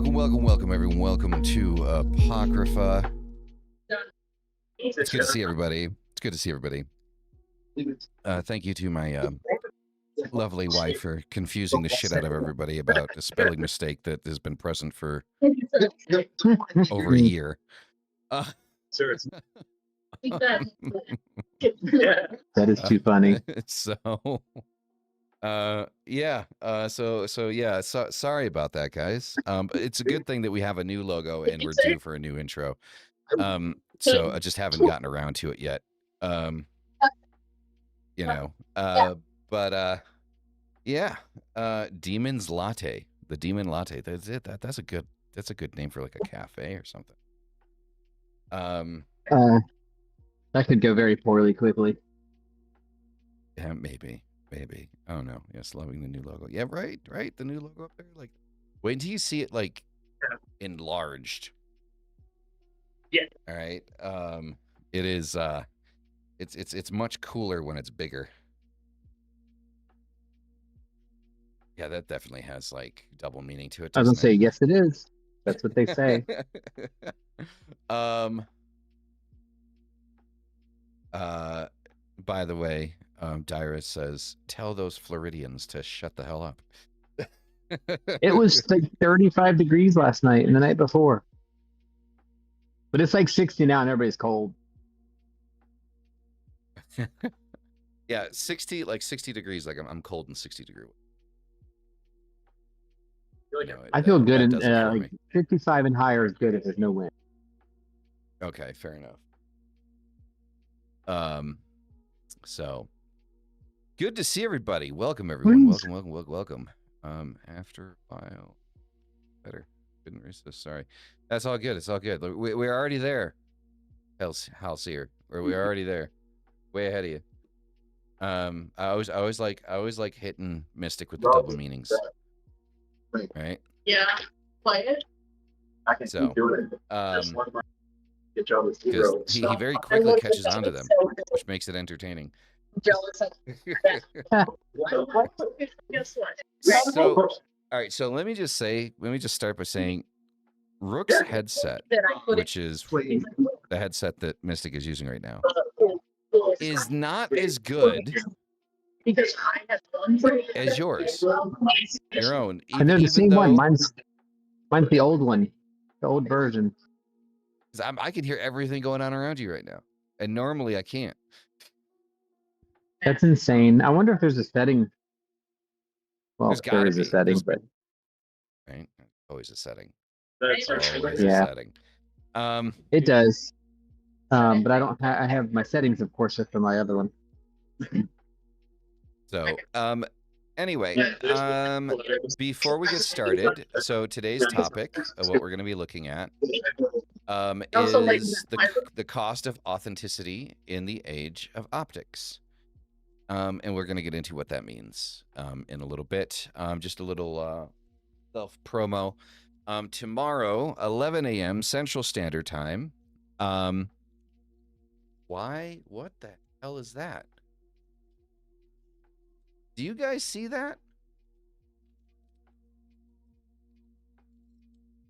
Welcome, everyone. Welcome to Apocrypha. It's good to see everybody. Thank you to my lovely wife for confusing the shit out of everybody about a spelling mistake that has been present for over a year. That is too funny. Sorry about that, guys. It's a good thing that we have a new logo and we're due for a new intro. So I just haven't gotten around to it yet. Demon's Latte. The Demon Latte. That's it. That's a good name for like a cafe or something. That could go very poorly quickly. Yeah, maybe. Oh no. Yes, loving the new logo. Yeah, right. The new logo up there. Like, wait until you see it like enlarged. Yeah. All right. It is. It's much cooler when it's bigger. Yeah, that definitely has like double meaning to it. I was gonna say, yes, it is. That's what they say. By the way, Dyrus says, tell those Floridians to shut the hell up. It was like 35 degrees last night and the night before. But it's like 60 now and everybody's cold. Yeah, 60 degrees, like I'm cold in 60 degree. I feel good in like 55 and higher is good if there's no wind. Okay, fair enough. So good to see everybody. Welcome everyone. Welcome. After a while, better couldn't resist. Sorry, that's all good. It's all good. We're already there. Halcyon, or we're already there. Way ahead of you. I always like hitting Mystic with the double meanings. Right? Yeah. Play it. I can keep doing it. Because he very quickly catches on to them, which makes it entertaining. Jealous. Guess what? So, all right. So let me just start by saying, Rook's headset, which is the headset that Mystic is using right now, is not as good as yours. Your own. I know the same one. Mine's the old one, the old version. I can hear everything going on around you right now, and normally I can't. That's insane. I wonder if there's a setting. Well, there is a setting, but right, always a setting. That's always a setting. It does. But I don't. I have my settings, of course, for my other one. So, anyway, before we get started, so today's topic of what we're going to be looking at is the cost of authenticity in the age of optics. And we're going to get into what that means in a little bit. Just a little self-promo. Tomorrow, 11 a.m. Central Standard Time. Why? What the hell is that? Do you guys see that?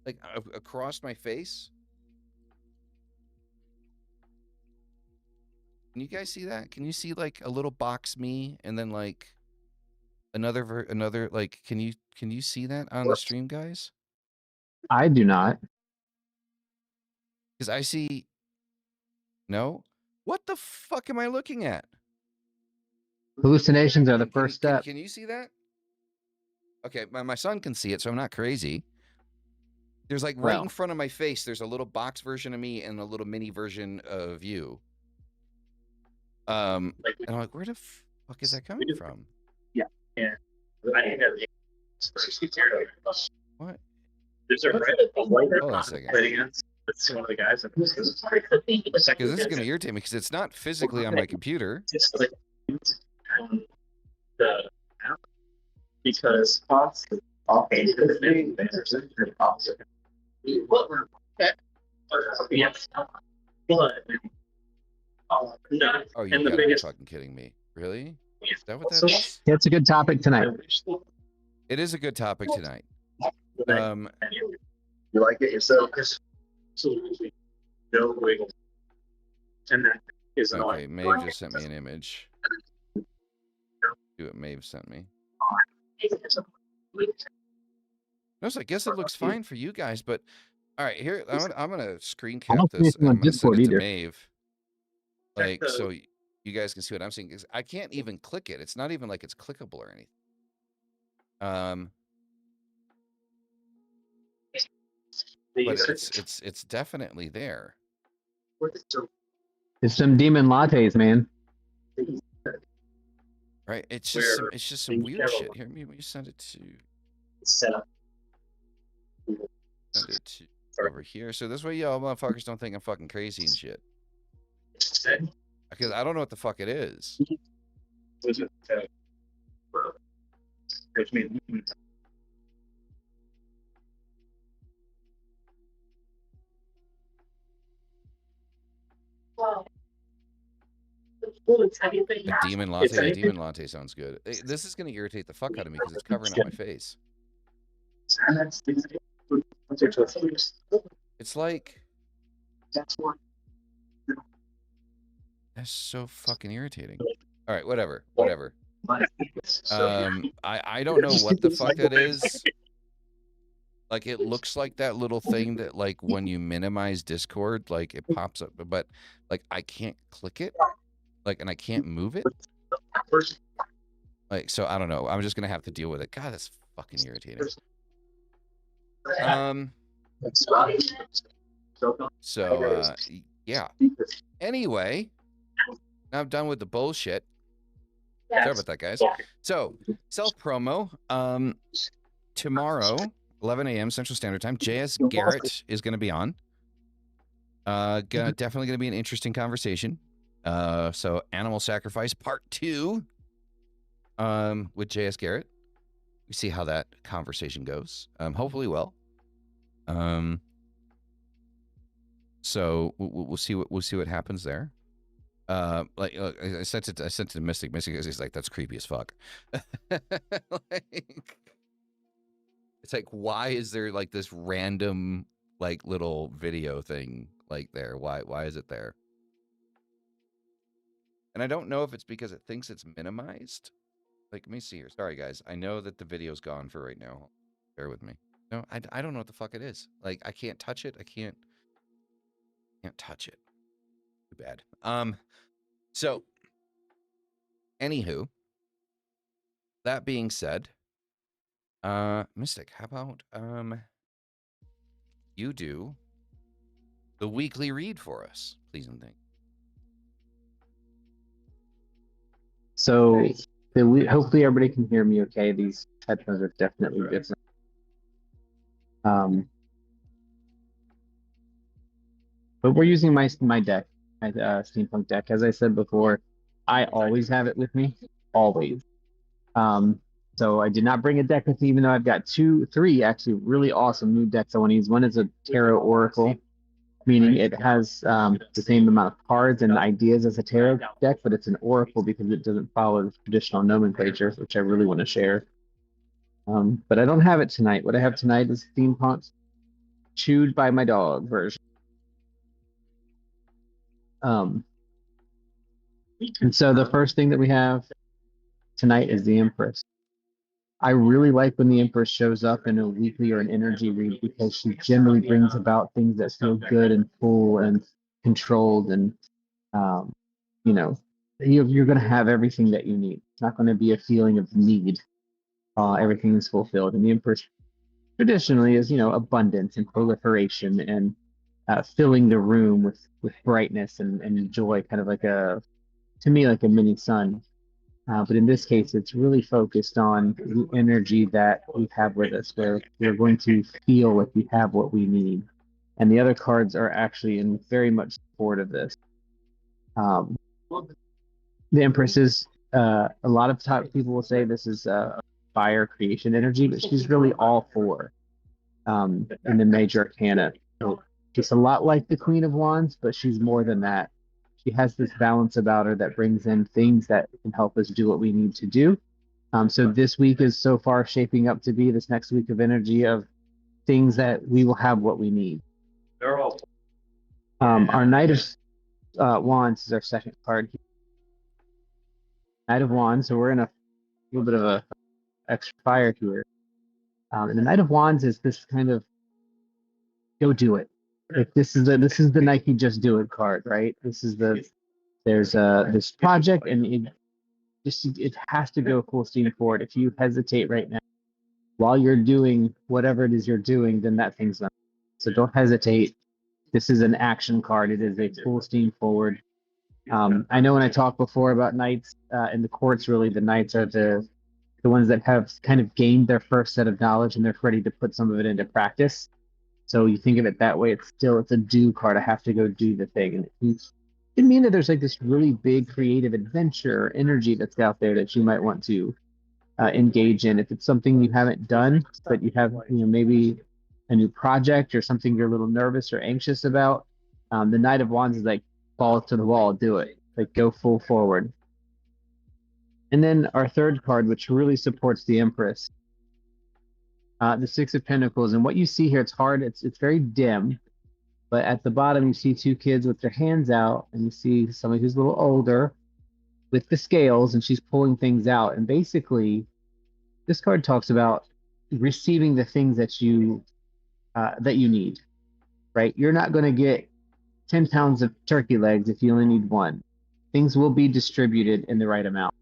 Like across my face? Can you guys see that? Can you see like a little box me and then like another like can you see that on the stream, guys? I do not. Because I see no? What the fuck am I looking at? Hallucinations are the first step. Can you see that? Okay, my son can see it, so I'm not crazy. There's like right in front of my face, there's a little box version of me and a little mini version of you. And I'm like, where the fuck is that coming from? Yeah. I didn't have what? There's a red hold on a second. It's one of the guys. Because this is going to irritate me because it's not physically on my computer. Because yes, but no. Oh, you gotta be fucking kidding me! Really? Is that what that is? It's a good topic tonight. It is a good topic tonight. You like it yourself? Absolutely. No wiggle. And that is Okay, annoying. Maeve just sent me an image. See what Maeve sent me. No, so I guess it looks fine for you guys, but all right, here I'm gonna screen I cap don't see this anything and on I'm gonna send Discord it to either. Maeve. Like so you guys can see what I'm seeing. 'Cause I can't even click it. It's not even like it's clickable or anything. But it's definitely there. It's some demon lattes, man. Right? It's just some weird shit. Here, let me send it to Set up. send it to over here. So this way y'all motherfuckers don't think I'm fucking crazy and shit. Because I don't know what the fuck it is. A demon latte? A demon latte sounds good. This is going to irritate the fuck out of me because it's covering up my face. It's like... That's so fucking irritating. All right, whatever. I don't know what the fuck that is. Like, it looks like that little thing that, like, when you minimize Discord, like, it pops up. But, like, I can't click it. Like, and I can't move it. Like, so I don't know. I'm just gonna have to deal with it. God, that's fucking irritating. So, yeah. Anyway, now I'm done with the bullshit. Sorry about that, guys. So, self-promo. Tomorrow, 11 a.m. Central Standard Time, J.S. Garrett is going to be on. Definitely going to be an interesting conversation. So, Animal Sacrifice Part 2 with J.S. Garrett. We see how that conversation goes. Hopefully well. So we'll see what happens there. Like I sent it to Mystic. Mystic is like, that's creepy as fuck. Like, it's like, why is there like this random like little video thing like there? Why is it there? And I don't know if it's because it thinks it's minimized. Like, let me see here. Sorry guys, I know that the video's gone for right now. Bear with me. No, I don't know what the fuck it is. Like, I can't touch it. I can't touch it. Too bad. So, anywho, that being said, Mystic, how about you do the weekly read for us, please and thank you. So hopefully everybody can hear me okay. These headphones are definitely different. But we're using my deck, my steampunk deck. As I said before, I always have it with me, always. So I did not bring a deck with me, even though I've got three actually really awesome new decks I want to use. One is a Tarot Oracle, meaning it has the same amount of cards and ideas as a tarot deck, but it's an oracle because it doesn't follow the traditional nomenclature, which I really want to share. But I don't have it tonight. What I have tonight is Steampunk Chewed by My Dog version. And so the first thing that we have tonight is the Empress. I really like when the Empress shows up in a weekly or an energy read because she generally brings about things that feel good and full and controlled, and you know, you're going to have everything that you need. It's not going to be a feeling of need. Everything is fulfilled, and the Empress traditionally is, abundance and proliferation and filling the room with brightness and joy, kind of like to me, like a mini sun. But in this case, it's really focused on the energy that we have with us, where we're going to feel like we have what we need. And the other cards are actually in very much support of this. The Empress is, a lot of people will say this is fire creation energy, but she's really all four in the major arcana. So she's a lot like the Queen of Wands, but she's more than that. She has this balance about her that brings in things that can help us do what we need to do. So this week is so far shaping up to be this next week of energy of things that we will have what we need. They're all. Our Knight of Wands is our second card. Knight of Wands, so we're in a little bit of a extra fire here. And the Knight of Wands is this kind of go do it. Like this is the Nike Just Do It card, right? There's this project and it has to go full steam forward. If you hesitate right now while you're doing whatever it is you're doing, then that thing's not. So don't hesitate. This is an action card. It is a full steam forward. I know when I talked before about knights in the courts, really the knights are the ones that have kind of gained their first set of knowledge and they're ready to put some of it into practice. So you think of it that way, it's a do card. I have to go do the thing. And it can mean that there's like this really big creative adventure or energy that's out there that you might want to engage in. If it's something you haven't done, but you have, maybe a new project or something you're a little nervous or anxious about, the Knight of Wands is like, fall to the wall, do it. Like go full forward. And then our third card, which really supports the Empress, the Six of Pentacles. And what you see here, it's hard, it's very dim, but at the bottom you see two kids with their hands out, and you see somebody who's a little older with the scales, and she's pulling things out. And basically, this card talks about receiving the things that you need, right? You're not going to get 10 pounds of turkey legs if you only need one. Things will be distributed in the right amount.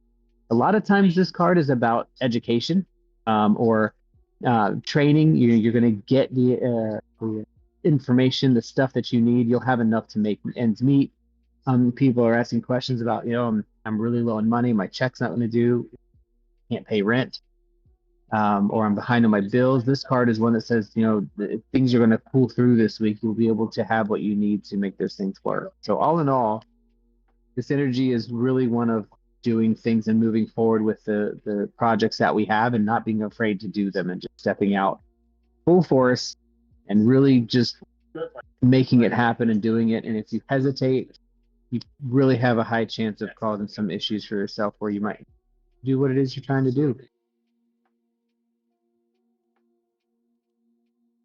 A lot of times this card is about education or training. You're going to get the information, the stuff that you need. You'll have enough to make ends meet. People are asking questions about, I'm really low on money. My check's not going to do. Can't pay rent. Or I'm behind on my bills. This card is one that says, the things you're going to pull through this week. You'll be able to have what you need to make those things work. So all in all, this energy is really one of doing things and moving forward with the projects that we have and not being afraid to do them and just stepping out full force and really just making it happen and doing it. And if you hesitate, you really have a high chance of causing some issues for yourself where you might do what it is you're trying to do.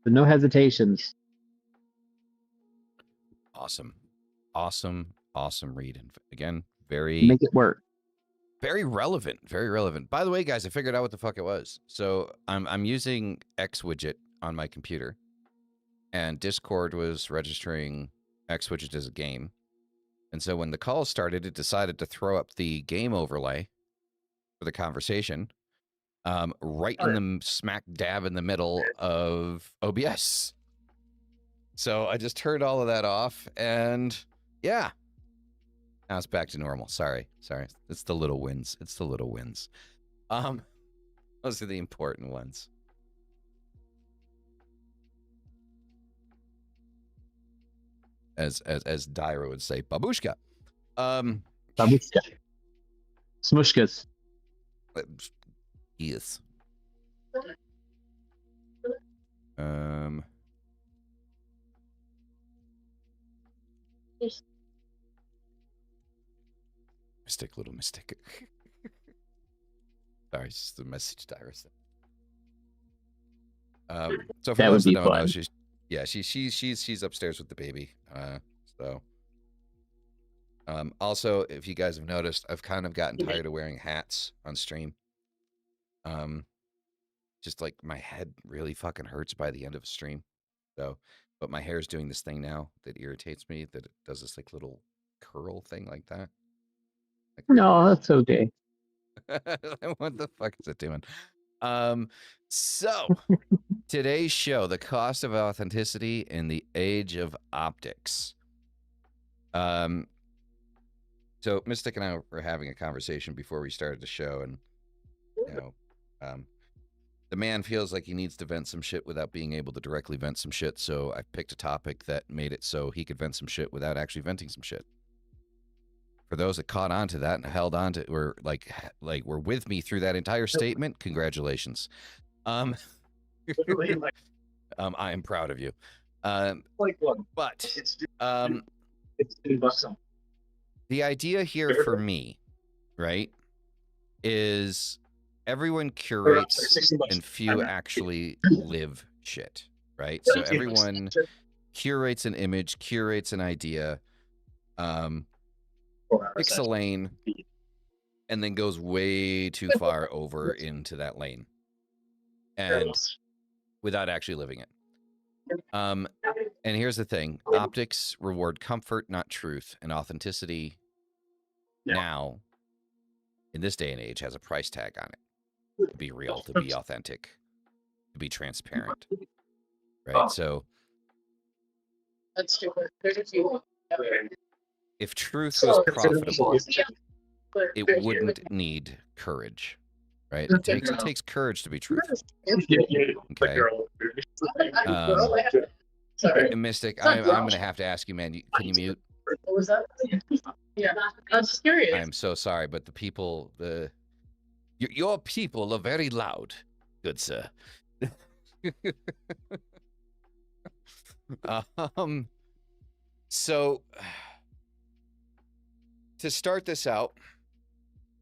So no hesitations. Awesome read. And again, Make it work. Very relevant. By the way, guys, I figured out what the fuck it was. So I'm using X widget on my computer, and Discord was registering X widget as a game. And so when the call started, it decided to throw up the game overlay for the conversation, right in the smack dab in the middle of OBS. So I just turned all of that off, and yeah. Now it's back to normal. Sorry. It's the little wins. Those are the important ones. As Dyra would say, babushka. Babushka. Smushkas. Yes. Little mystic. Sorry, it's just the message Dyra sent. So for those that don't know, she's upstairs with the baby. Also, if you guys have noticed, I've kind of gotten tired of wearing hats on stream. Just like my head really fucking hurts by the end of a stream. So, but my hair's doing this thing now that irritates me, that it does this like little curl thing like that. No, that's okay. What the fuck is it doing? So today's show, the cost of authenticity in the age of optics. So Mystic and I were having a conversation before we started the show, and the man feels like he needs to vent some shit without being able to directly vent some shit. So I picked a topic that made it so he could vent some shit without actually venting some shit. For those that caught on to that and held on to, or like were with me through that entire statement, congratulations. I am proud of you. But the idea here for me, right, is everyone curates and few actually live shit. right? So everyone curates an image, curates an idea, picks a lane, and then goes way too far over into that lane, and without actually living it. And here's the thing: optics reward comfort, not truth, and authenticity. Now, in this day and age, has a price tag on it. To be real, to be authentic, to be transparent, right? So, if truth was profitable, it wouldn't need courage, right? It takes courage to be truthful. Okay. Mystic, I'm gonna have to ask you, man. Can you mute? What was that? Yeah, I was just curious. I am so sorry, but the people, your people are very loud, good sir. So to start this out,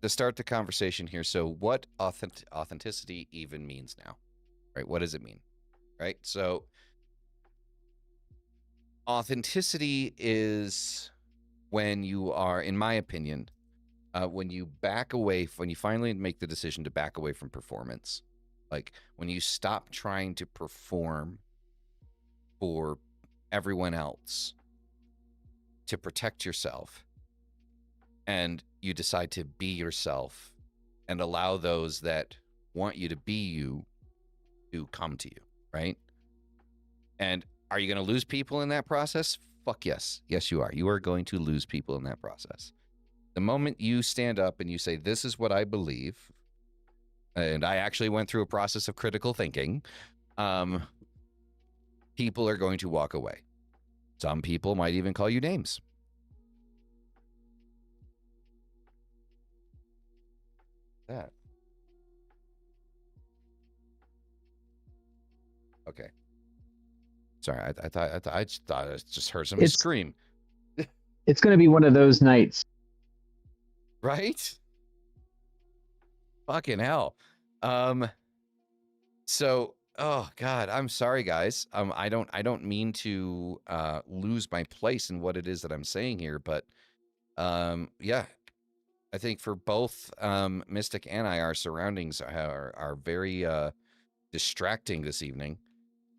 to start the conversation here, so what authenticity even means now, right? What does it mean, right? So authenticity is when you are, in my opinion, when you back away, when you finally make the decision to back away from performance, like when you stop trying to perform for everyone else to protect yourself, and you decide to be yourself and allow those that want you to be you to come to you, right? And are you going to lose people in that process? Fuck yes. Yes, you are. You are going to lose people in that process. The moment you stand up and you say, this is what I believe, and I actually went through a process of critical thinking, people are going to walk away. Some people might even call you names. That. Okay. Sorry, I just thought I just heard somebody scream. It's going to be one of those nights, right? Fucking hell. So, oh God, I'm sorry, guys. I don't mean to lose my place in what it is that I'm saying here, but yeah, I think for both Mystic and I, our surroundings are very distracting this evening,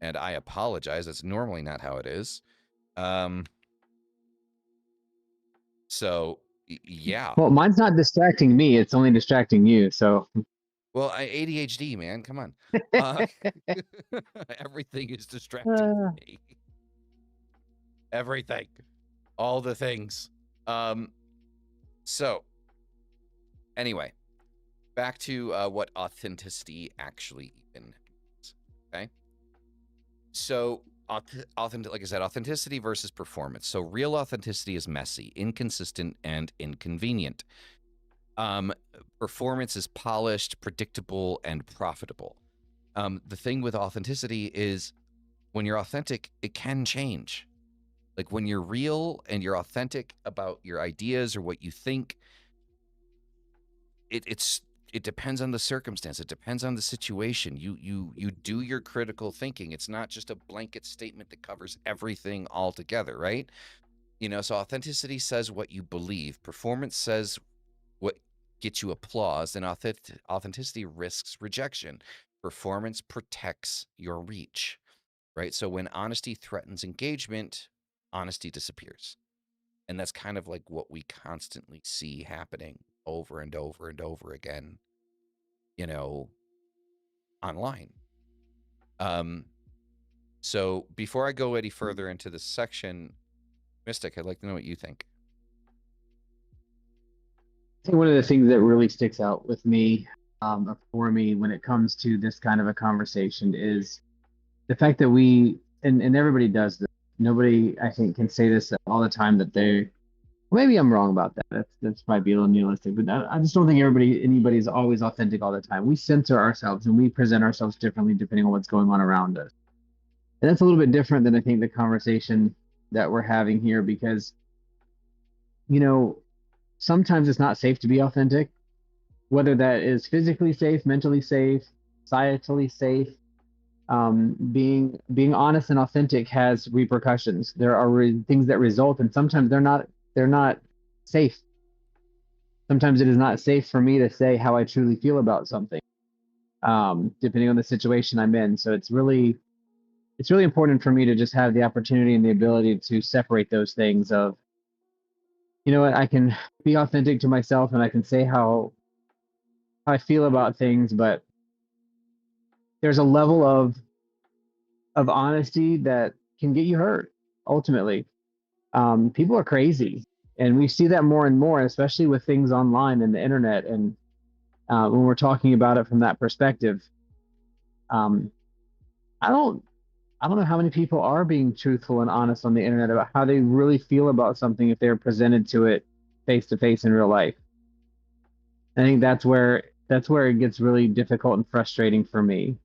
and I apologize. That's normally not how it is. So yeah. Well, mine's not distracting me. It's only distracting you. So. Well, ADHD, man. Come on. Everything is distracting me. Everything. All the things. So anyway, back to what authenticity actually even is. Okay. So authentic, like I said, authenticity versus performance. So real authenticity is messy, inconsistent, and inconvenient. Performance is polished, predictable, and profitable. The thing with authenticity is when you're authentic, it can change. Like when you're real and you're authentic about your ideas or what you think, it depends on the circumstance. It depends on the situation. You do your critical thinking. It's not just a blanket statement that covers everything altogether, right? You know, so authenticity says what you believe. Performance says what gets you applause, and authenticity risks rejection. Performance protects your reach, right? So when honesty threatens engagement, honesty disappears. And that's kind of like what we constantly see happening over and over and over again, you know, online. So before I go any further into this section, Mystic, I'd like to know what you think. I think one of the things that really sticks out with me, for me, when it comes to this kind of a conversation is the fact that we, and everybody does this. Nobody, I think, can say this all the time that they, maybe I'm wrong about that. That's might be a little nihilistic, but I just don't think anybody's always authentic all the time. We censor ourselves and we present ourselves differently depending on what's going on around us. And that's a little bit different than I think the conversation that we're having here, because, you know, sometimes it's not safe to be authentic, whether that is physically safe, mentally safe, societally safe. Being honest and authentic has repercussions. There are things that result, and sometimes they're not safe. Sometimes it is not safe for me to say how I truly feel about something, depending on the situation I'm in. So it's really important for me to just have the opportunity and the ability to separate those things of, you know what, I can be authentic to myself and I can say how I feel about things, but there's a level of honesty that can get you hurt ultimately. People are crazy, and we see that more and more, especially with things online and the internet. And when we're talking about it from that perspective, um, I don't know how many people are being truthful and honest on the internet about how they really feel about something if they're presented to it face to face in real life. I think that's where it gets really difficult and frustrating for me.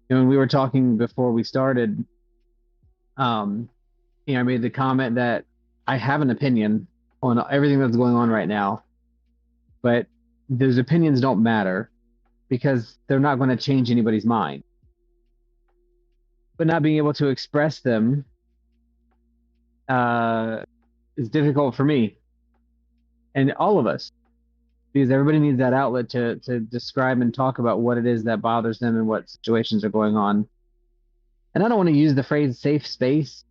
And when we were talking before we started, I made the comment that I have an opinion on everything that's going on right now, but those opinions don't matter because they're not going to change anybody's mind. But not being able to express them is difficult for me and all of us, because everybody needs that outlet to describe and talk about what it is that bothers them and what situations are going on. And I don't want to use the phrase safe space,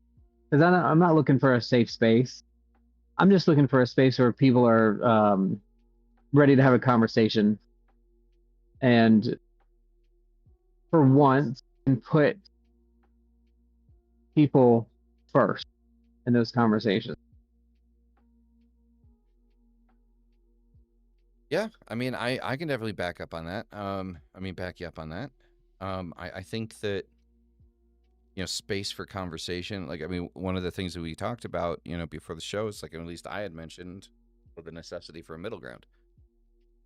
because I'm not looking for a safe space. I'm just looking for a space where people are ready to have a conversation and for once can put people first in those conversations. Yeah, I mean, I can definitely back up on that. Back you up on that. I think that, space for conversation. Like, I mean, one of the things that we talked about, before the show is like, at least I had mentioned, the necessity for a middle ground.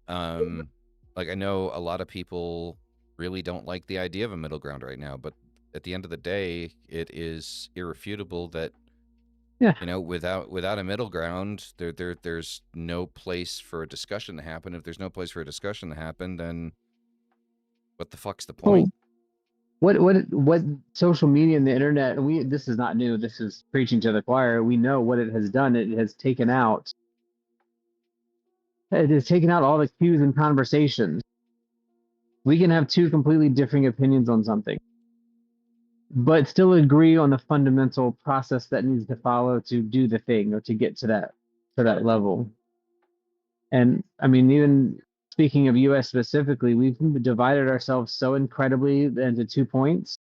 Like, I know a lot of people really don't like the idea of a middle ground right now, but at the end of the day, it is irrefutable that, without a middle ground, there's no place for a discussion to happen. If there's no place for a discussion to happen, then what the fuck's the point? What social media and the internet, and this is not new, this is preaching to the choir. We know what it has done. It has taken out all the cues and conversations. We can have two completely differing opinions on something, but still agree on the fundamental process that needs to follow to do the thing or to get to that level. And I mean, even speaking of US specifically, we've divided ourselves so incredibly into 2 points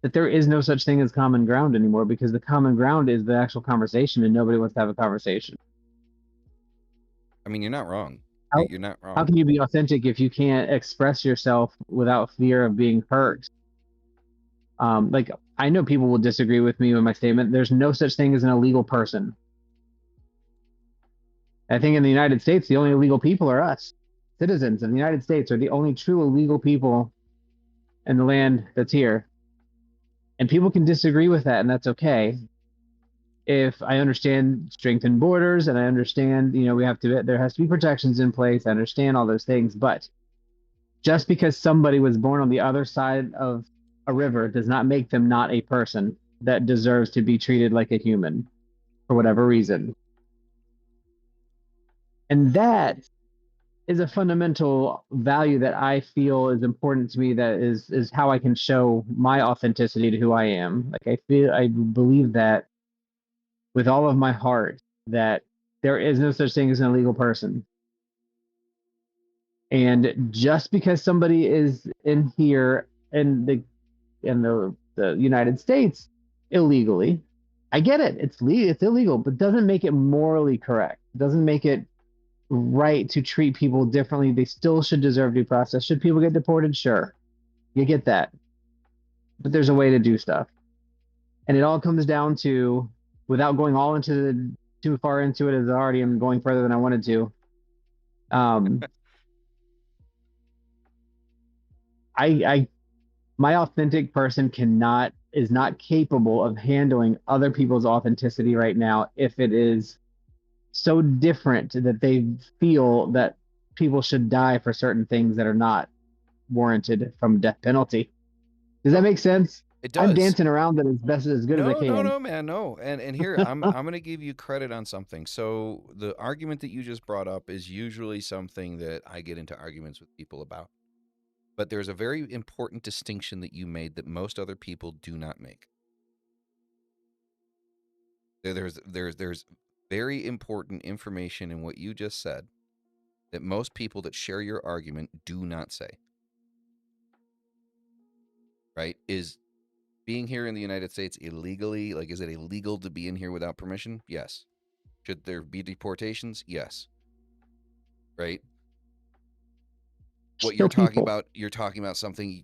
that there is no such thing as common ground anymore, because the common ground is the actual conversation and nobody wants to have a conversation. I mean, you're not wrong. You're not wrong. How can you be authentic if you can't express yourself without fear of being hurt? Like, I know people will disagree with me with my statement. There's no such thing as an illegal person. I think in the United States, the only illegal people are us. Citizens of the United States are the only true illegal people in the land that's here. And people can disagree with that, and that's okay. If I understand strengthened borders and I understand, there has to be protections in place. I understand all those things. But just because somebody was born on the other side of a river does not make them not a person that deserves to be treated like a human for whatever reason. And that is a fundamental value that I feel is important to me. That is how I can show my authenticity to who I am. Like, I believe that with all of my heart, that there is no such thing as an illegal person. And just because somebody is in here in the United States illegally, I get it. It's illegal, but doesn't make it morally correct. It doesn't make it right to treat people differently. They still should deserve due process. Should people get deported? Sure. You get that. But there's a way to do stuff. And it all comes down to, without going all too far into it, as I already am going further than I wanted to. My authentic person is not capable of handling other people's authenticity right now if it is so different that they feel that people should die for certain things that are not warranted from death penalty. Does that make sense? It I'm does. dancing around it as good as I can. No, man, no. And here I'm going to give you credit on something. So the argument that you just brought up is usually something that I get into arguments with people about. But there's a very important distinction that you made that most other people do not make. There's very important information in what you just said that most people that share your argument do not say. Right? Is being here in the United States illegally, like, is it illegal to be in here without permission? Yes. Should there be deportations? Yes. Right? What you're talking about something,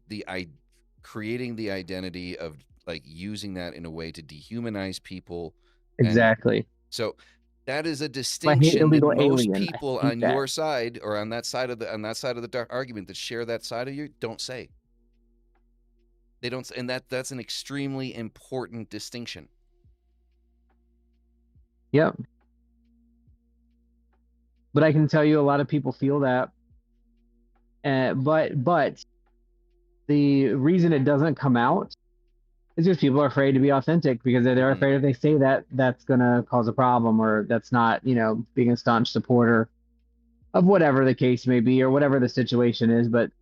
creating the identity of, like, using that in a way to dehumanize people. Exactly. So that is a I hate distinction that illegal most alien. people on your side or on that side of the argument that share that side of you don't say. They don't, and that's an extremely important distinction. Yep. But I can tell you a lot of people feel that. But the reason it doesn't come out is because people are afraid to be authentic, because they're afraid if they say that, that's going to cause a problem, or that's not, being a staunch supporter of whatever the case may be, or whatever the situation is. But,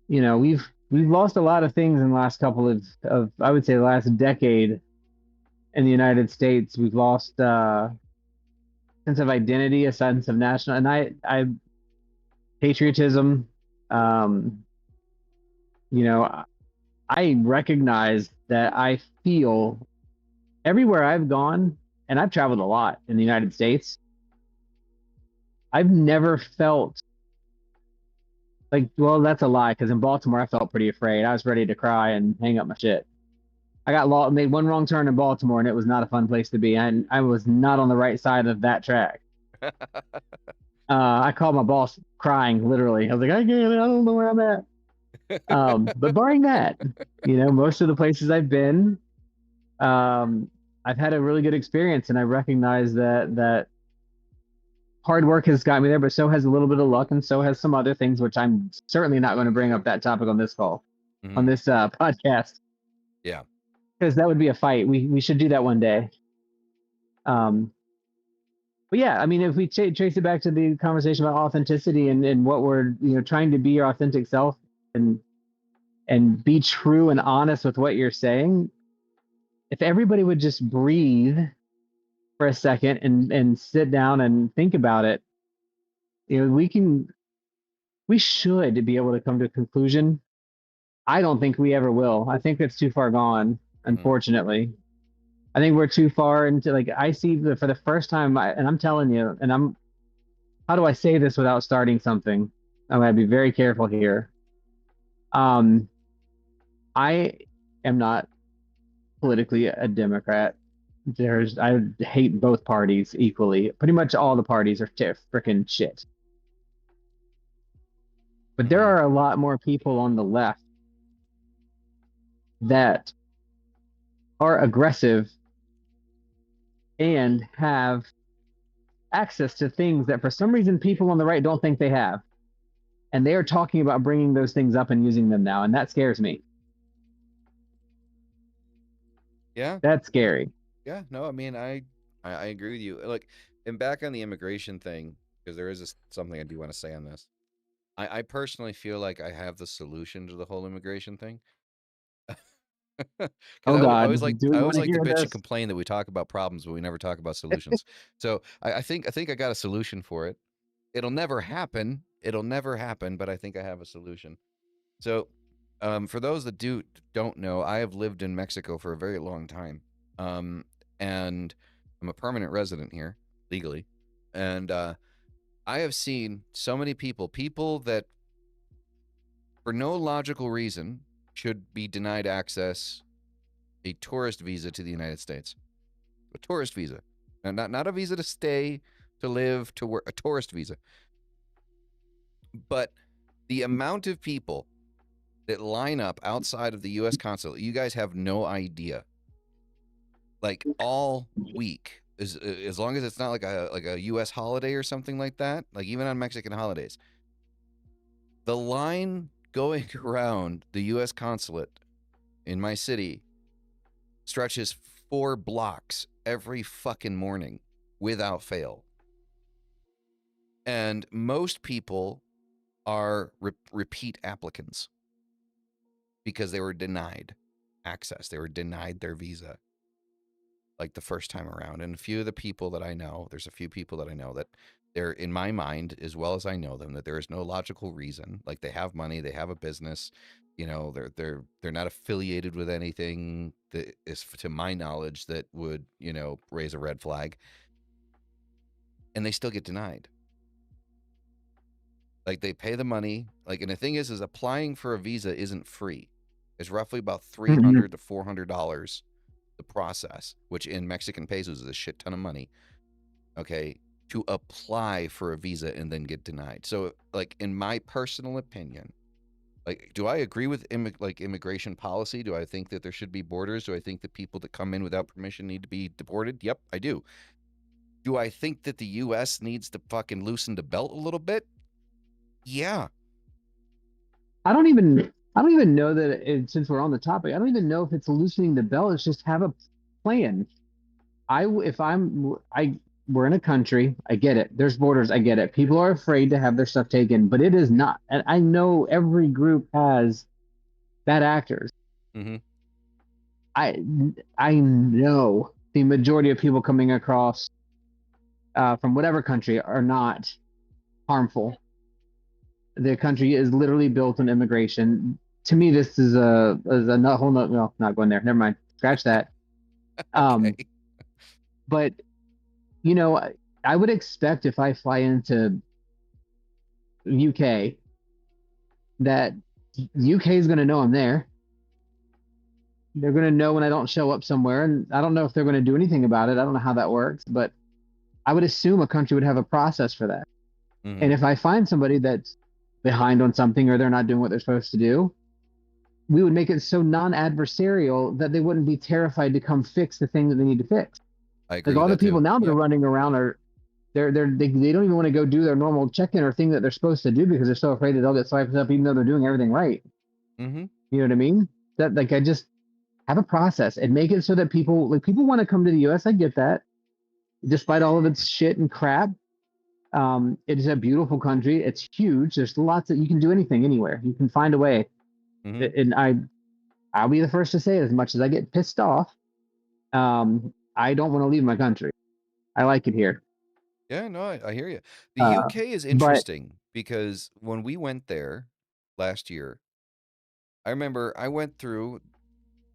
we've lost a lot of things in the last couple of I would say the last decade in the United States. We've lost a sense of identity, a sense of national, and I patriotism. I recognize that I feel everywhere I've gone, and I've traveled a lot in the United States, I've never felt like, well, that's a lie, because in Baltimore I felt pretty afraid. I was ready to cry and hang up my shit. I got lost, made one wrong turn in Baltimore, and it was not a fun place to be. And I was not on the right side of that track. I called my boss crying, literally. I was like, I don't know where I'm at. But barring that, most of the places I've been, I've had a really good experience, and I recognize that hard work has got me there, but so has a little bit of luck, and so has some other things, which I'm certainly not going to bring up that topic on this call, on this podcast. Yeah. Because that would be a fight. We should do that one day. But yeah, I mean, if we trace it back to the conversation about authenticity and what we're, trying to be your authentic self and be true and honest with what you're saying, if everybody would just breathe for a second and sit down and think about it, we should be able to come to a conclusion. I don't think we ever will. I think it's too far gone, unfortunately. I think we're too far into, like, I see for the first time, and I'm telling you, how do I say this without starting something? I'm going to be very careful here. I am not politically a Democrat. I hate both parties equally. Pretty much all the parties are freaking shit. But there are a lot more people on the left that are aggressive and have access to things that for some reason people on the right don't think they have. And they are talking about bringing those things up and using them now. And that scares me. Yeah. That's scary. Yeah. No, I mean, I agree with you. Like, and back on the immigration thing, because there is something I do want to say on this. I personally feel like I have the solution to the whole immigration thing. Oh God! I always like to bitch and this? complain that we talk about problems, but we never talk about solutions. So I think I got a solution for it. It'll never happen. But I think I have a solution. So, for those that don't know, I have lived in Mexico for a very long time, and I'm a permanent resident here legally, and I have seen so many people that, for no logical reason, should be denied access a tourist visa to the United States. A tourist visa. Not a visa to stay, to live, to work, a tourist visa. But the amount of people that line up outside of the U.S. consulate, you guys have no idea. Like, all week, as long as it's not like a U.S. holiday or something like that, like even on Mexican holidays, the line going around the U.S. consulate in my city stretches 4 blocks every fucking morning without fail. And most people are repeat applicants because they were denied access. They were denied their visa like the first time around. And a few of the people that I know, there's a few people that I know that they're, in my mind, as well as I know them, that there is no logical reason. Like, they have money, they have a business, you know, they're not affiliated with anything that is, to my knowledge, that would, you know, raise a red flag, and they still get denied. Like, they pay the money, like, and the thing is applying for a visa isn't free. It's roughly about $300 to $400 the process, which in Mexican pesos is a shit ton of money, okay, to apply for a visa and then get denied. So, like, in my personal opinion, like, do I agree with immigration policy? Do I think that there should be borders? Do I think that people that come in without permission need to be deported? Yep, I do. Do I think that the U.S. needs to fucking loosen the belt a little bit? Yeah. I don't even know that since we're on the topic, I don't even know if it's loosening the belt. It's just have a plan. We're in a country. I get it. There's borders. I get it. People are afraid to have their stuff taken, but it is not. And I know every group has bad actors. Mm-hmm. I know the majority of people coming across from whatever country are not harmful. The country is literally built on immigration. To me, this is a whole nother. No, not going there. Never mind. Scratch that. Okay. But you know, I would expect if I fly into UK that UK is going to know I'm there. They're going to know when I don't show up somewhere, and I don't know if they're going to do anything about it. I don't know how that works, but I would assume a country would have a process for that. Mm-hmm. And if I find somebody that's behind on something or they're not doing what they're supposed to do, we would make it so non-adversarial that they wouldn't be terrified to come fix the thing that they need to fix. I agree. Like all the people now that are Yep. running around are they don't even want to go do their normal check-in or thing that they're supposed to do because they're so afraid that they'll get swiped up even though they're doing everything right. Mm-hmm. You know what I mean? That, like, I just have a process and make it so that people want to come to the US. I get that. Despite all of its shit and crap. It is a beautiful country. It's huge. There's lots that you can do anything anywhere. You can find a way. Mm-hmm. And I'll be the first to say it, as much as I get pissed off. I don't want to leave my country. I like it here. Yeah, no, I hear you. The UK is interesting because when we went there last year, I remember I went through,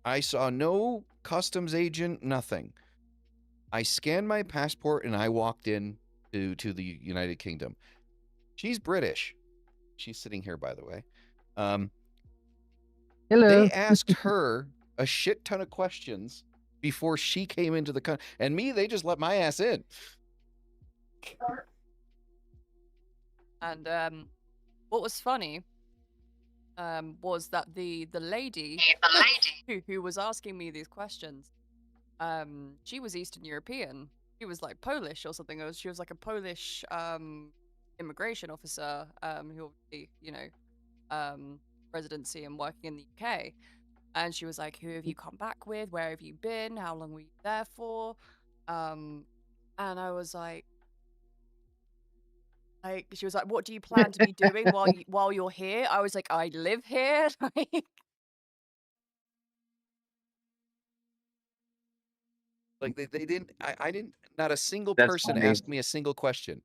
I saw no customs agent, nothing. I scanned my passport and I walked in to the United Kingdom. She's British. She's sitting here, by the way. Hello. They asked her a shit ton of questions before she came into the country. And me, they just let my ass in. And what was funny was that the lady who was asking me these questions, she was Eastern European. She was like Polish or something. She was like a Polish immigration officer who obviously, you know, residency and working in the UK. And she was like, who have you come back with? Where have you been? How long were you there for? And I was like, she was like, what do you plan to be doing while you're here? I was like, I live here. Like they didn't, I didn't, not a single That's person funny. asked me a single question.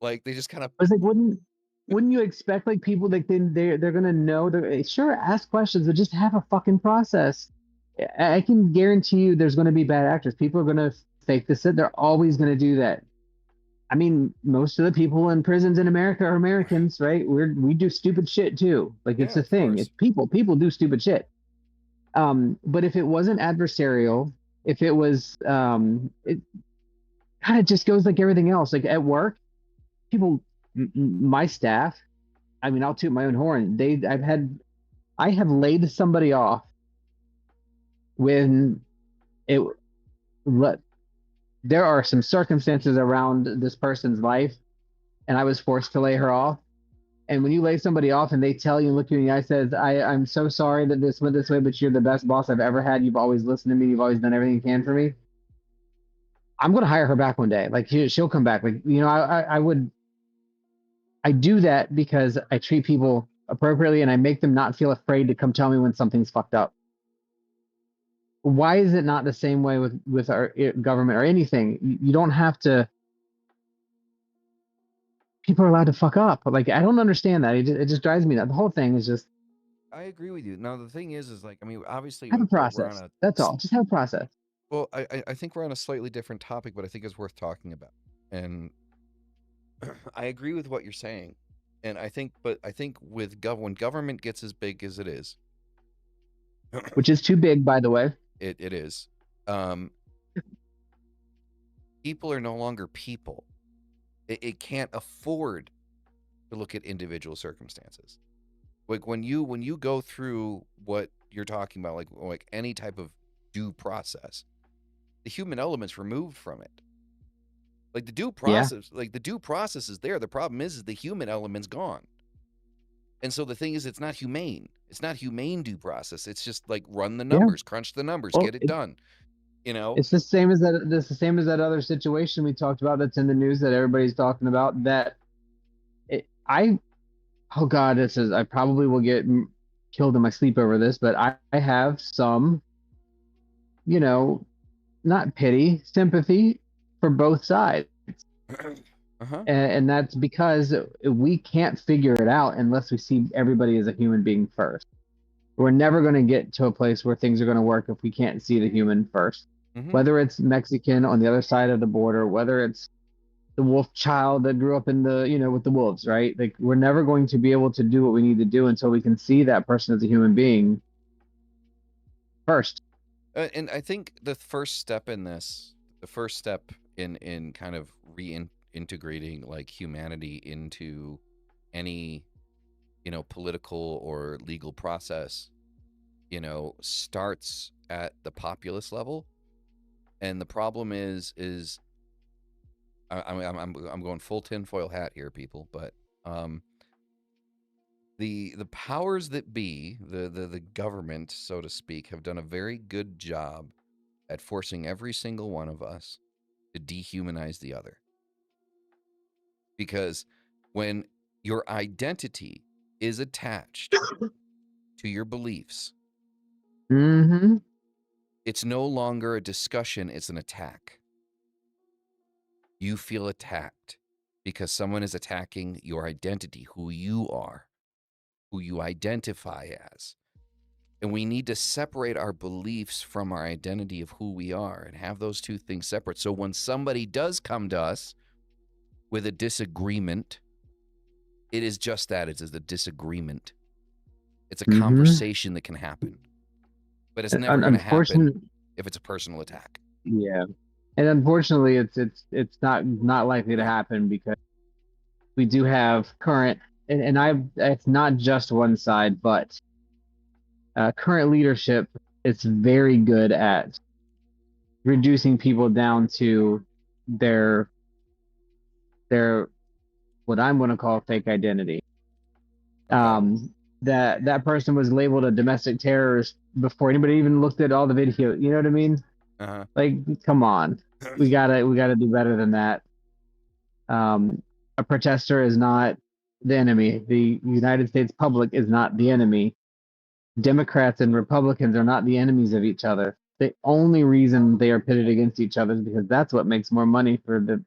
Like they just kind of, I was like, wouldn't you expect like people like they're gonna know? Sure, ask questions, but just have a fucking process. I can guarantee you, there's gonna be bad actors. People are gonna fake this. They're always gonna do that. I mean, most of the people in prisons in America are Americans, right? We do stupid shit too. Like, it's yeah, a of thing. course. It's people do stupid shit. But if it wasn't adversarial, if it was, it kind of just goes like everything else. Like at work, people, my staff, I mean, I'll toot my own horn. I have laid somebody off when there are some circumstances around this person's life, and I was forced to lay her off. And when you lay somebody off and they tell you and look you in the eye, says, I'm so sorry that this went this way, but you're the best boss I've ever had. You've always listened to me. You've always done everything you can for me. I'm going to hire her back one day. Like she'll come back. Like, you know, I do that because I treat people appropriately and I make them not feel afraid to come tell me when something's fucked up. Why is it not the same way with our government or anything? You don't have to. People are allowed to fuck up. Like, I don't understand that. It just drives me nuts. The whole thing is just I agree with you. Now the thing is like, I mean, obviously have a we're on process. a That's all. Just have a process. well, I think we're on a slightly different topic, but I think it's worth talking about. And I agree with what you're saying. And I think with when government gets as big as it is, Which is too big, by the way. it is. People are no longer people. It can't afford to look at individual circumstances. Like when you go through what you're talking about, like any type of due process, the human element's removed from it. Like the due process, like the due process is there. The problem is the human element's gone. And so the thing is, it's not humane. It's not humane due process. It's just like run the numbers, crunch the numbers, Well, get it done. You know, it's the same as that. It's the same as that other situation we talked about that's in the news that everybody's talking about. That oh God, this is. I probably will get killed in my sleep over this, but I have some, you know, not pity, sympathy for both sides. And that's because we can't figure it out unless we see everybody as a human being first. We're never going to get to a place where things are going to work if we can't see the human first. Whether it's Mexican on the other side of the border, whether it's the wolf child that grew up in the, you know, with the wolves, right? Like we're never going to be able to do what we need to do until we can see that person as a human being first. And I think the first step in this, the first step in kind of reintegrating like humanity into any, you know, political or legal process, you know, starts at the populace level. And the problem is I'm going full tinfoil hat here, people, but the powers that be, the government, so to speak, have done a very good job at forcing every single one of us to dehumanize the other. Because when your identity is attached to your beliefs, it's no longer a discussion, it's an attack. You feel attacked because someone is attacking your identity, who you are, who you identify as. And we need to separate our beliefs from our identity of who we are and have those two things separate. So when somebody does come to us with a disagreement, it is just that. It's a disagreement. It's a conversation that can happen. But it's never going to happen if it's a personal attack. Yeah. And unfortunately, it's not likely to happen because we do have current, and it's not just one side, but current leadership is very good at reducing people down to their what I'm going to call fake identity. That person was labeled a domestic terrorist before anybody even looked at all the video. You know what I mean? Like, come on, we gotta do better than that. A protester is not the enemy. The United States public is not the enemy. Democrats and Republicans are not the enemies of each other. The only reason they are pitted against each other is because that's what makes more money for the.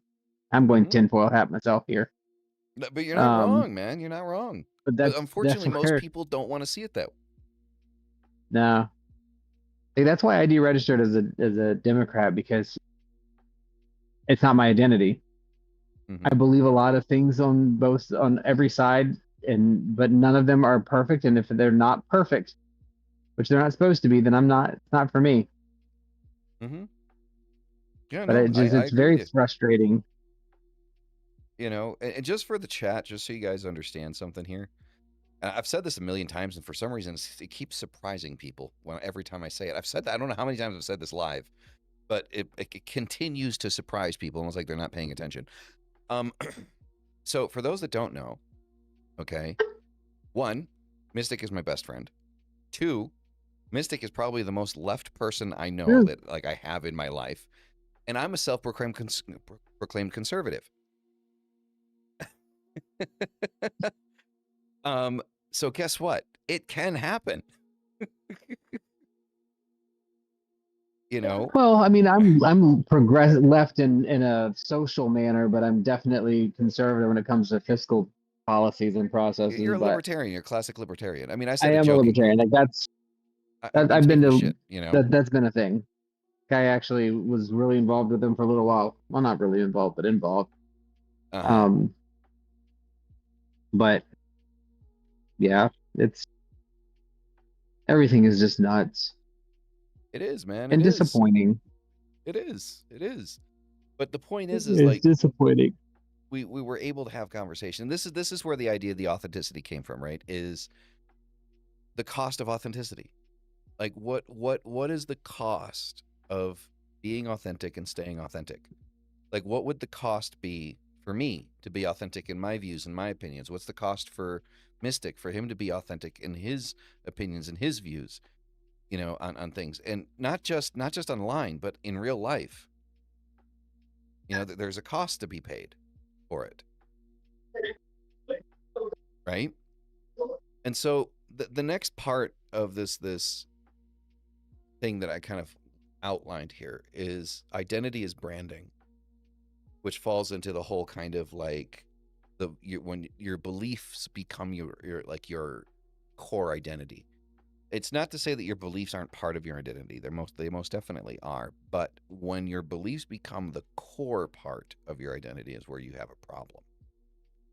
I'm going tinfoil hat myself here. But you're not wrong, man. You're not wrong. But unfortunately, most people don't want to see it that way. No. Like, that's why I deregistered as a Democrat, because it's not my identity. I believe a lot of things on every side, but none of them are perfect. And if they're not perfect, which they're not supposed to be, then it's not for me. Yeah, but it's very frustrating. You know, and just for the chat, just so you guys understand something here. I've said this a million times, and for some reason, it keeps surprising people every time I say it. I've said that. I don't know how many times I've said this live, but it continues to surprise people, almost like they're not paying attention. So for those that don't know, Okay. 1, Mystic is my best friend. 2, Mystic is probably the most left person I know that like I have in my life, and I'm a self-proclaimed proclaimed conservative. So guess what? It can happen. You know? Well, I mean, I'm progressive left in a social manner, but I'm definitely conservative when it comes to fiscal policies and processes. You're a But libertarian. You're a classic libertarian. I mean, I I said it am a jokingly. libertarian. Like I'm I've been taking the to shit, you know? that's been a thing. Guy actually was really involved with them for a little while. Well, not really involved, but involved. But yeah, it's everything is just nuts It is, man. and It is. disappointing. It is. It is. But the point is It's like disappointing. we were able to have conversation. This is where the idea of the authenticity came from, right? Is the cost of authenticity. Like what is the cost of being authentic and staying authentic? Like what would the cost be for me to be authentic in my views and my opinions? What's the cost for Mystic for him to be authentic in his opinions and his views, you know, on things? And not just online, but in real life. You know, there's a cost to be paid for it. Right? And so the next part of this thing that I kind of outlined here is identity is branding, which falls into the whole kind of like when your beliefs become your core identity. It's not to say that your beliefs aren't part of your identity. They most definitely are. But when your beliefs become the core part of your identity is where you have a problem.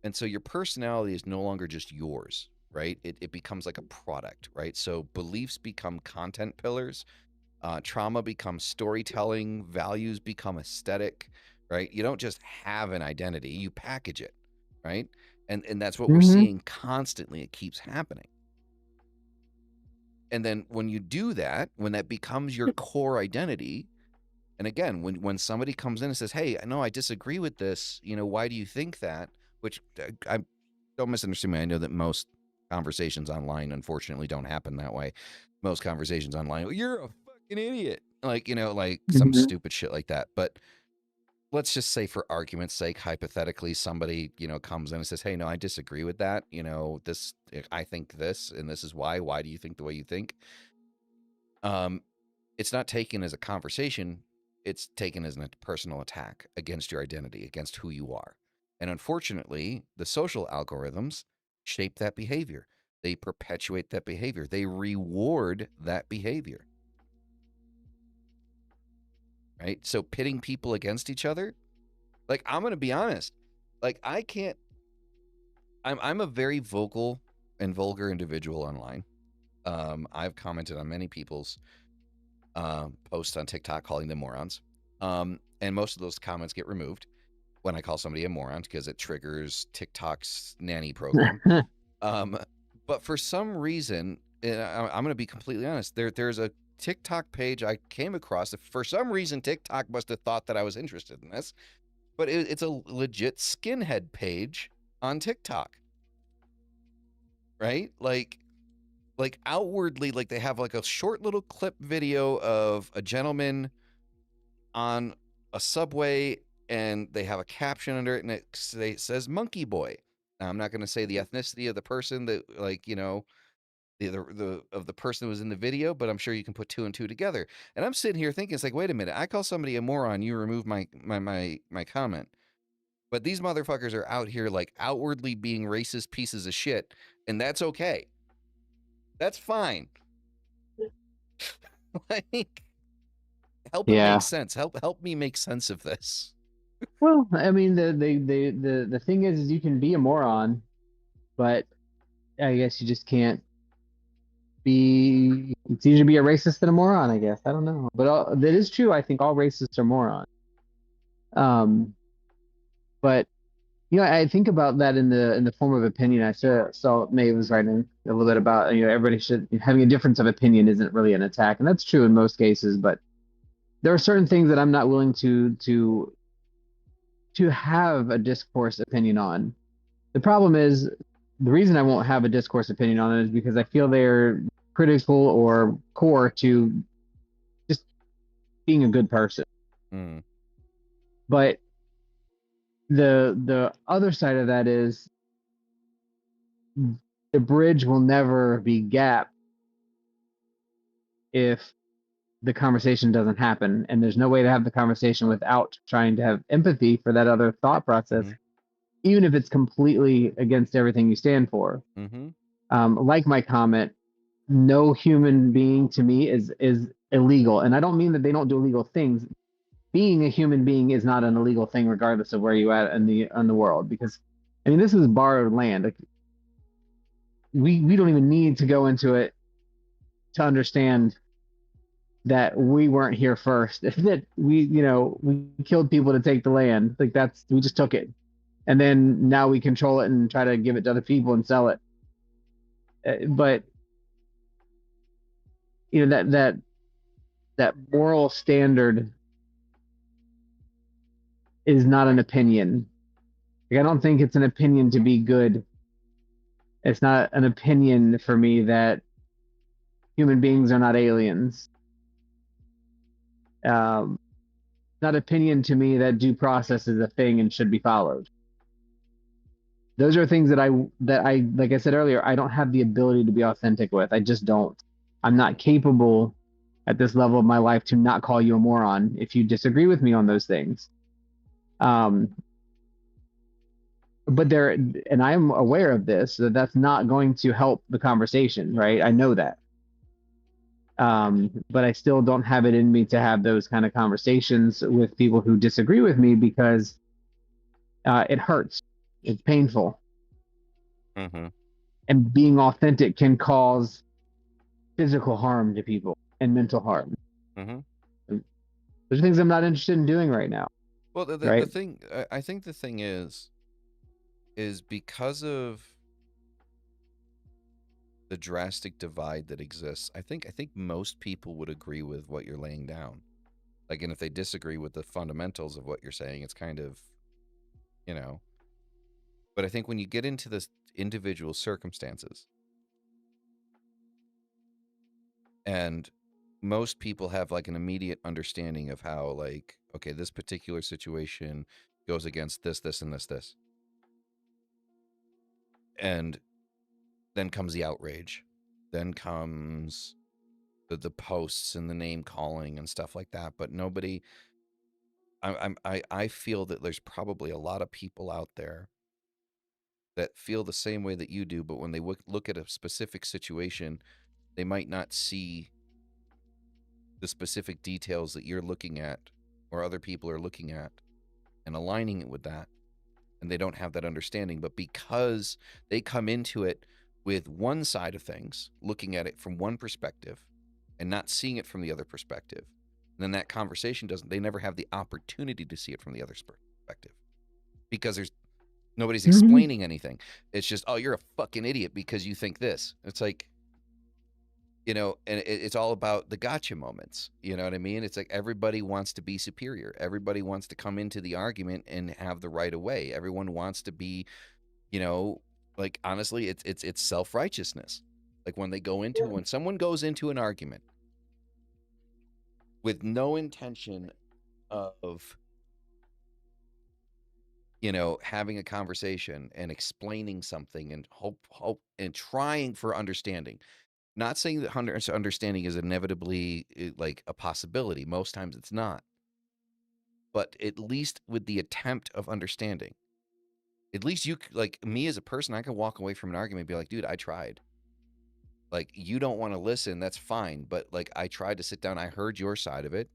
And so your personality is no longer just yours, right? It becomes like a product, right? So beliefs become content pillars. Trauma becomes storytelling. Values become aesthetic, right? You don't just have an identity, you package it, right? And that's what we're seeing constantly. It keeps happening. And then when you do that, when that becomes your core identity, and again, when somebody comes in and says, hey, no, I disagree with this, you know, why do you think that? Which I don't misunderstand me. I know that most conversations online, unfortunately, don't happen that way. Most conversations online, you're a fucking idiot. Like, you know, like some stupid shit like that. But let's just say for argument's sake, hypothetically, somebody, you know, comes in and says, hey, no, I disagree with that. You know, I think this, and this is why. Why do you think the way you think? It's not taken as a conversation. It's taken as a personal attack against your identity, against who you are. And unfortunately, the social algorithms shape that behavior. They perpetuate that behavior. They reward that behavior. Right? So pitting people against each other, like, I'm going to be honest, like, I'm a very vocal and vulgar individual online. I've commented on many people's posts on TikTok calling them morons. And most of those comments get removed when I call somebody a moron because it triggers TikTok's nanny program. But for some reason, and I'm going to be completely honest, there's a TikTok page I came across. For some reason, TikTok must have thought that I was interested in this, but it's a legit skinhead page on TikTok, right? Like outwardly, like they have like a short little clip video of a gentleman on a subway, and they have a caption under it, and it says "Monkey Boy." Now, I'm not going to say the ethnicity of the person that, like, you know, the person who was in the video, but I'm sure you can put 2 and 2 together. And I'm sitting here thinking, it's like, wait a minute, I call somebody a moron, you remove my comment. But these motherfuckers are out here like outwardly being racist pieces of shit, and that's okay. That's fine. Like, help it make sense. Help me make sense of this. Well, I mean, the thing is you can be a moron, but I guess you just can't be. It's easier to be a racist than a moron, I guess. I don't know, but that is true. I think all racists are morons. But you know, I think about that in the form of opinion. I saw May was writing a little bit about, you know, everybody should having a difference of opinion isn't really an attack, and that's true in most cases. But there are certain things that I'm not willing to have a discourse opinion on. The problem is the reason I won't have a discourse opinion on it is because I feel they're critical or core to just being a good person. Mm. But the other side of that is the bridge will never be gapped if the conversation doesn't happen, and there's no way to have the conversation without trying to have empathy for that other thought process, even if it's completely against everything you stand for. Like my comment, no human being to me is illegal, and I don't mean that they don't do illegal things. Being a human being is not an illegal thing, regardless of where you at in the world. Because, I mean, this is borrowed land. Like, we don't even need to go into it to understand that we weren't here first. That we killed people to take the land. Like, we just took it, and then now we control it and try to give it to other people and sell it. But that moral standard is not an opinion. Like, I don't think it's an opinion to be good. It's not an opinion for me that human beings are not aliens. Not opinion to me that due process is a thing and should be followed. Those are things that I like I said earlier, I don't have the ability to be authentic with. I just don't. I'm not capable at this level of my life to not call you a moron if you disagree with me on those things. But and I'm aware of this, that's not going to help the conversation, right? I know that. But I still don't have it in me to have those kind of conversations with people who disagree with me, because it hurts. It's painful. And being authentic can cause physical harm to people and mental harm. There's things I'm not interested in doing right now. Well, the right? thing, I think the thing is because of the drastic divide that exists, I think most people would agree with what you're laying down. Like, and if they disagree with the fundamentals of what you're saying, it's kind of, But I think when you get into this individual circumstances, and most people have like an immediate understanding of how, like, okay, this particular situation goes against this, this, and this, this. And then comes the outrage. Then comes the posts and the name calling and stuff like that. But nobody, I feel that there's probably a lot of people out there that feel the same way that you do, but when they look at a specific situation, they might not see the specific details that you're looking at or other people are looking at and aligning it with that. And they don't have that understanding. But because they come into it with one side of things, looking at it from one perspective and not seeing it from the other perspective, and then that conversation they never have the opportunity to see it from the other perspective, because nobody's explaining anything. It's just, oh, you're a fucking idiot because you think this. It's like, and it's all about the gotcha moments. You know what I mean? It's like everybody wants to be superior. Everybody wants to come into the argument and have the right of way. Everyone wants to be, like, honestly, it's self-righteousness. Like when someone goes into an argument with no intention of, having a conversation and explaining something and hope and trying for understanding. Not saying that understanding is inevitably like a possibility. Most times it's not. But at least with the attempt of understanding, at least you, like me as a person, I can walk away from an argument and be like, dude, I tried. Like, you don't want to listen, that's fine. But like, I tried to sit down. I heard your side of it.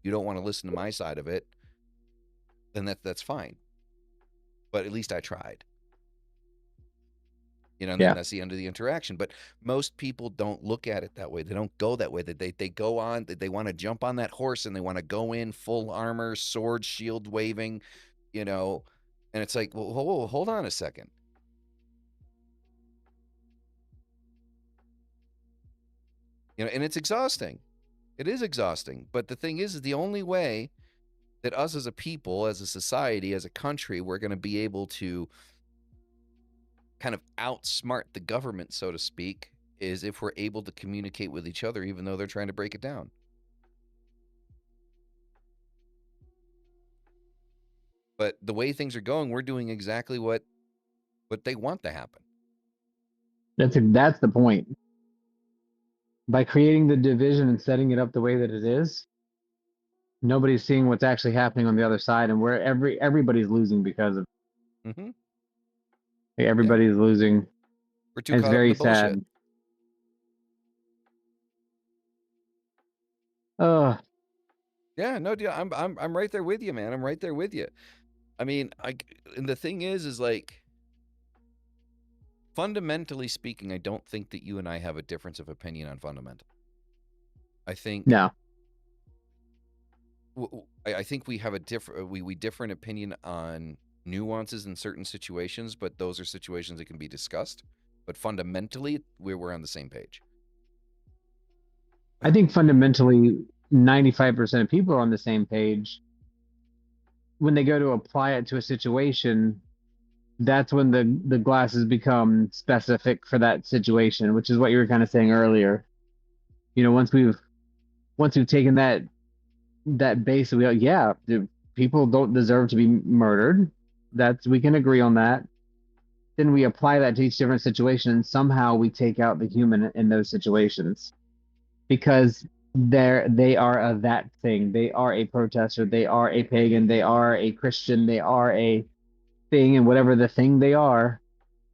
You don't want to listen to my side of it. Then that's fine. But at least I tried. And then that's the end of the interaction. But most people don't look at it that way. They don't go that way. They go on, they want to jump on that horse and they want to go in full armor, sword, shield waving, and it's like, well, hold on a second. And it's exhausting. It is exhausting. But the thing is the only way that us as a people, as a society, as a country, we're going to be able to kind of outsmart the government, so to speak, is if we're able to communicate with each other, even though they're trying to break it down. But the way things are going, we're doing exactly what they want to happen. That's the point. By creating the division and setting it up the way that it is, nobody's seeing what's actually happening on the other side, and where everybody's losing because of Mm-hmm. everybody's losing. We're too It's caught up in very the bullshit. sad. Oh, Yeah, no, dude, I'm right there with you, man. I'm right there with you. I mean, and the thing is like, fundamentally speaking, I don't think that you and I have a difference of opinion on fundamental. I think no. I think we have a different opinion on nuances in certain situations, but those are situations that can be discussed. But fundamentally, we're on the same page. I think fundamentally 95% of people are on the same page. When they go to apply it to a situation, that's when the glasses become specific for that situation, which is what you were kind of saying earlier. You know, once we've taken that base, we go, yeah, people don't deserve to be murdered. We can agree on that. Then we apply that to each different situation, and somehow we take out the human in those situations, because they are a that thing. They are a protester. They are a pagan. They are a Christian. They are a thing, and whatever the thing they are,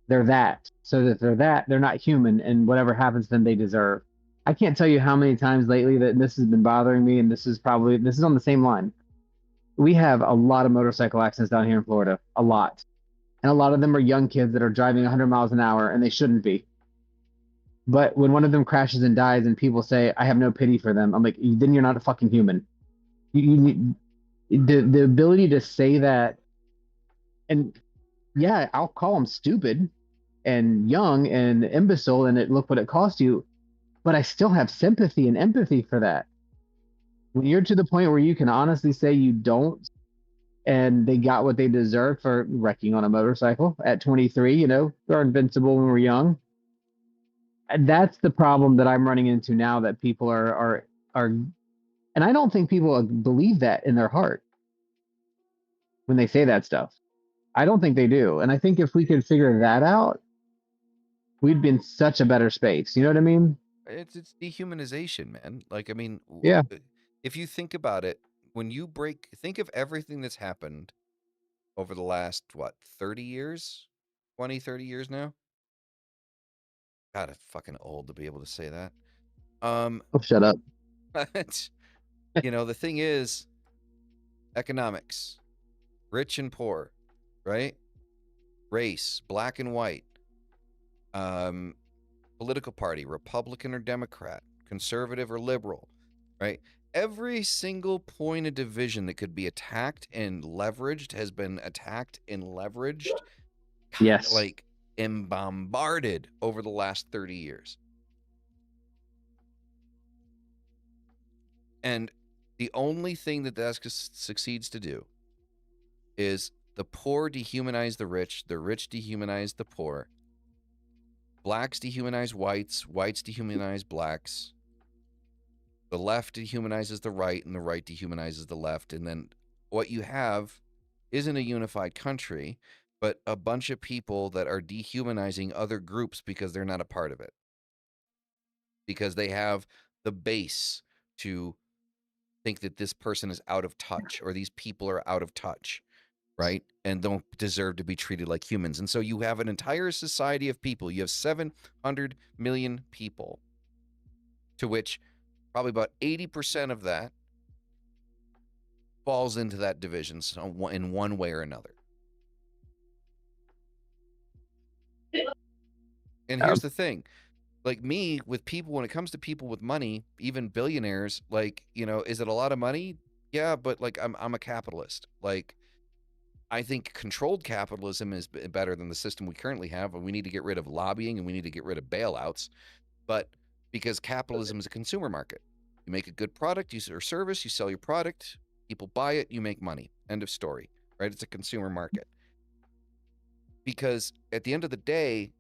they're that. So that they're that, they're not human, and whatever happens to them, they deserve. I can't tell you how many times lately that this has been bothering me, and this is on the same line. We have a lot of motorcycle accidents down here in Florida, a lot. And a lot of them are young kids that are driving 100 miles an hour, and they shouldn't be. But when one of them crashes and dies, and people say, "I have no pity for them," I'm like, then you're not a fucking human. You need the ability to say that, and yeah, I'll call them stupid and young and imbecile, and look what it cost you. But I still have sympathy and empathy for that. When you're to the point where you can honestly say you don't, and they got what they deserved for wrecking on a motorcycle at 23, you know, they're invincible when we're young. And that's the problem that I'm running into now, that people are, and I don't think people believe that in their heart when they say that stuff. I don't think they do. And I think if we could figure that out, we'd be in such a better space. You know what I mean? It's dehumanization, man. Like, I mean, Yeah. if you think about it, when you think of everything that's happened over the last, 30 years? 20, 30 years now? God, I'm fucking old to be able to say that. Oh, shut up. You know, the thing is, economics, rich and poor, right? Race, black and white, political party, Republican or Democrat, conservative or liberal, right? Every single point of division that could be attacked and leveraged has been attacked and leveraged, Yes. like, and bombarded over the last 30 years. And the only thing that succeeds to do is the poor dehumanize the rich dehumanize the poor, blacks dehumanize whites, whites dehumanize blacks, the left dehumanizes the right, and the right dehumanizes the left. And then what you have isn't a unified country, but a bunch of people that are dehumanizing other groups because they're not a part of it, because they have the base to think that this person is out of touch, or these people are out of touch, right? And don't deserve to be treated like humans. And so you have an entire society of people. You have 700 million people, to which probably about 80% of that falls into that division in one way or another. And here's the thing. Like me, with people, when it comes to people with money, even billionaires, like, you know, is it a lot of money? Yeah, but like I'm a capitalist. Like, I think controlled capitalism is better than the system we currently have, and we need to get rid of lobbying, and we need to get rid of bailouts. But because capitalism is a consumer market, you make a good product or service, you sell your product, people buy it, you make money. End of story, right? It's a consumer market. Because at the end of the day,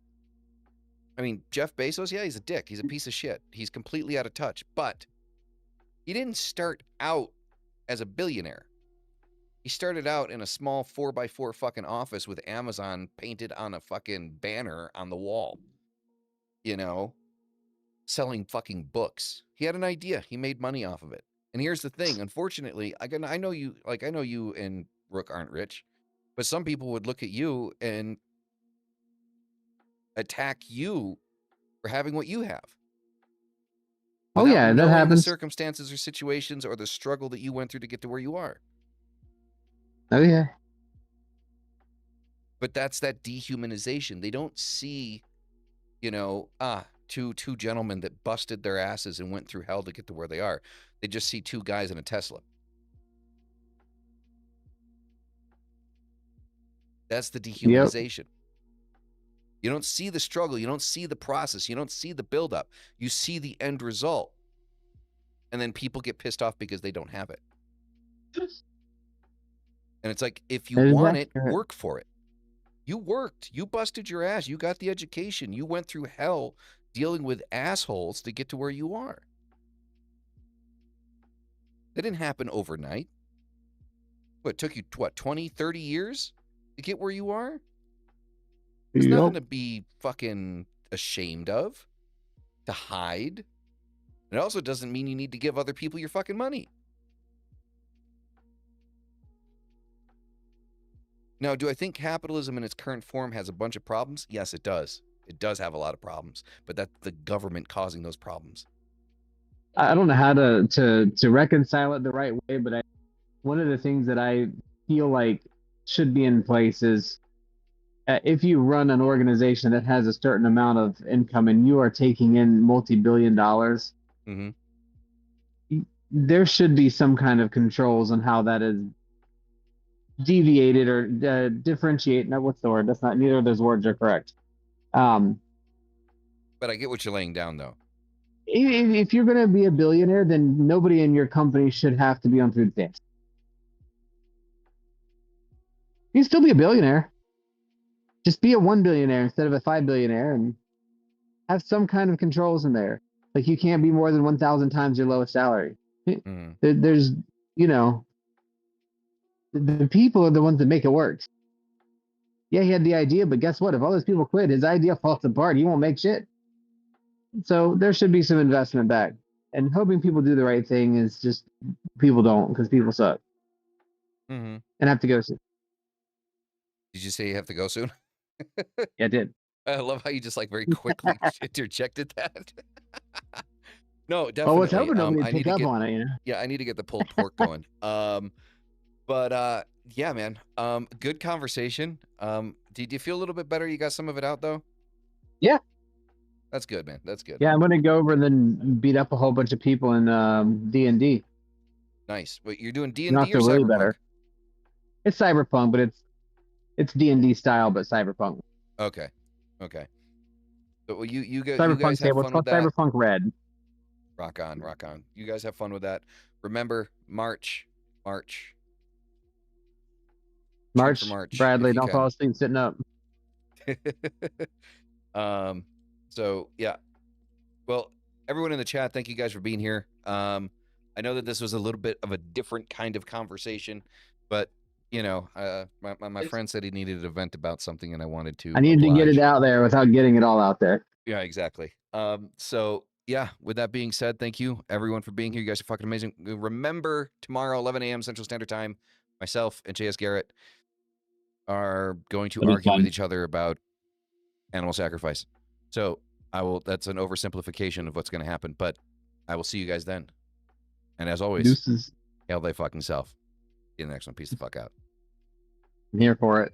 I mean, Jeff Bezos, yeah, he's a dick. He's a piece of shit. He's completely out of touch. But he didn't start out as a billionaire. He started out in a small 4x4 fucking office with Amazon painted on a fucking banner on the wall. You know, selling fucking books. He had an idea. He made money off of it. And here's the thing. Unfortunately, I know you and Rook aren't rich, but some people would look at you and attack you for having what you have. Oh without yeah, that knowing the happens. circumstances or situations or the struggle that you went through to get to where you are. Oh yeah. But that's that dehumanization. They don't see, you know, two gentlemen that busted their asses and went through hell to get to where they are. They just see two guys in a Tesla. That's the dehumanization. You don't see the struggle. You don't see the process. You don't see the buildup. You see the end result. And then people get pissed off because they don't have it. And it's like, if you want it, work for it. You worked. You busted your ass. You got the education. You went through hell dealing with assholes to get to where you are. That didn't happen overnight. What, it took you, 20, 30 years to get where you are? There's nothing to be fucking ashamed of, to hide. It also doesn't mean you need to give other people your fucking money. Now, do I think capitalism in its current form has a bunch of problems? Yes, it does. It does have a lot of problems, but that's the government causing those problems. I don't know how to reconcile it the right way, but one of the things that I feel like should be in place is if you run an organization that has a certain amount of income and you are taking in multi-billion dollars, there should be some kind of controls on how that is deviated or differentiate. No, what's the word? That's not, neither of those words are correct. But I get what you're laying down, though. If you're going to be a billionaire, then nobody in your company should have to be on food stamps. You can still be a billionaire. Just be a 1 billionaire instead of a 5 billionaire and have some kind of controls in there. Like you can't be more than 1,000 times your lowest salary. There's, you know, the people are the ones that make it work. Yeah, he had the idea, but guess what? If all those people quit, his idea falls apart. He won't make shit. So there should be some investment back. And hoping people do the right thing is just people don't, because people suck. And have to go soon. Did you say you have to go soon? Yeah, I did. I love how you just like very quickly interjected that. No, definitely. Well, I was hoping nobody would pick up on it, you know? Yeah, I need to get the pulled pork going. But yeah, man. Good conversation. Did you feel a little bit better? You got some of it out though? Yeah. That's good, man. That's good. Yeah, I'm gonna go over and then beat up a whole bunch of people in D&D. Nice. But you're doing D&D Not or really Cyberpunk? better. It's Cyberpunk, but it's D&D style, but Cyberpunk. Okay. Okay. So well, you guys Cyberpunk have fun with that. Cyberpunk Red. Rock on, rock on. You guys have fun with that. Remember, March. Bradley, don't fall asleep sitting up. So yeah. Well, everyone in the chat, thank you guys for being here. I know that this was a little bit of a different kind of conversation, but you know, my friend said he needed a vent about something, and I wanted to. I needed to get it out there without getting it all out there. Yeah, exactly. So yeah, with that being said, thank you everyone for being here. You guys are fucking amazing. Remember, tomorrow, 11 a.m. Central Standard Time, myself and JS Garrett are going to argue with each other about animal sacrifice. So that's an oversimplification of what's going to happen, but I will see you guys then. And as always, Deuces. hail thy fucking self. See you in the next one. Peace the fuck out. I'm here for it.